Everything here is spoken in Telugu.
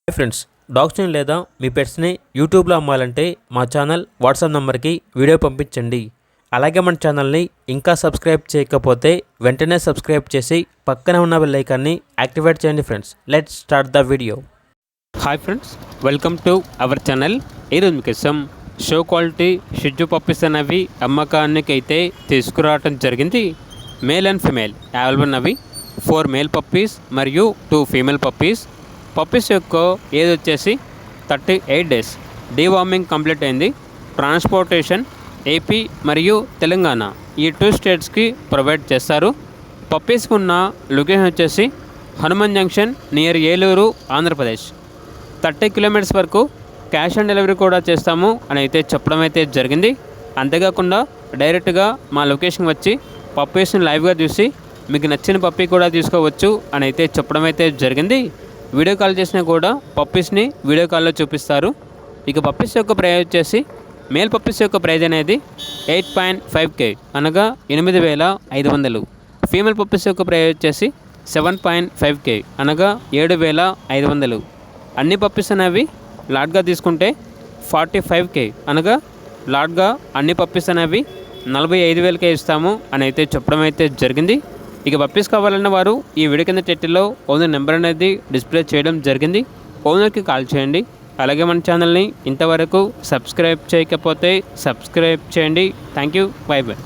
హాయ్ ఫ్రెండ్స్, డాగ్స్ని లేదా మీ పెట్స్ని యూట్యూబ్లో అమ్మాలంటే మా ఛానల్ వాట్సాప్ నెంబర్కి వీడియో పంపించండి. అలాగే మన ఛానల్ని ఇంకా సబ్స్క్రైబ్ చేయకపోతే వెంటనే సబ్స్క్రైబ్ చేసి పక్కనే ఉన్న బెల్ ఐకాన్ని యాక్టివేట్ చేయండి. Friends, let's start the video. Hi friends, welcome to our channel. ఈరోజు మీకోసం షో క్వాలిటీ షిట్జు పప్పీస్ అనేవి అమ్మకానికి అయితే తీసుకురావడం జరిగింది. మేల్ అండ్ ఫిమేల్ అవైలబుల్ ఉన్నవి 4 మేల్ పప్పీస్ మరియు 2 ఫీమేల్ పప్పీస్. పప్పీస్ యొక్క ఏజ్ వచ్చేసి 38 డేస్. డీవార్మింగ్ కంప్లీట్ అయింది. ట్రాన్స్పోర్టేషన్ ఏపీ మరియు తెలంగాణ ఈ 2 స్టేట్స్కి ప్రొవైడ్ చేస్తారు. పప్పీస్కి ఉన్న లొకేషన్ వచ్చేసి Hanuman junction near Eluru, Andhra Pradesh. 30 kilometres వరకు క్యాష్ ఆన్ డెలివరీ కూడా చేస్తాము అని అయితే చెప్పడం అయితే జరిగింది. అంతేకాకుండా డైరెక్ట్గా మా లొకేషన్ వచ్చి పప్పీస్ని లైవ్గా చూసి మీకు నచ్చిన పప్పీ కూడా తీసుకోవచ్చు అని అయితే చెప్పడం అయితే జరిగింది. వీడియో కాల్ చేసినా కూడా పప్పీస్ని వీడియో కాల్లో చూపిస్తారు. ఇక పప్పీస్ యొక్క ప్రైజ్ వచ్చేసి మేల్ పప్పీస్ యొక్క ప్రైజ్ అనేది 8.5K అనగా 8,500. ఫీమేల్ పప్పీస్ యొక్క ప్రైజ్ వచ్చేసి 7.5K అనగా 7,500. అన్ని పప్పీస్ అనేవి లాట్గా తీసుకుంటే 45K అనగా లాట్గా అన్ని పప్పీస్ అనేవి 45,000 ఇస్తాము అని అయితే చెప్పడం అయితే జరిగింది. ఇక పప్పీస్ కావాలన్న వారు ఈ వీడియో కింద టైటిల్లో ఓనర్ నెంబర్ అనేది డిస్ప్లే చేయడం జరిగింది. ఓనర్కి కాల్ చేయండి. అలాగే మన ఛానల్ని ఇంతవరకు సబ్స్క్రైబ్ చేయకపోతే సబ్స్క్రైబ్ చేయండి. Thank you. By by.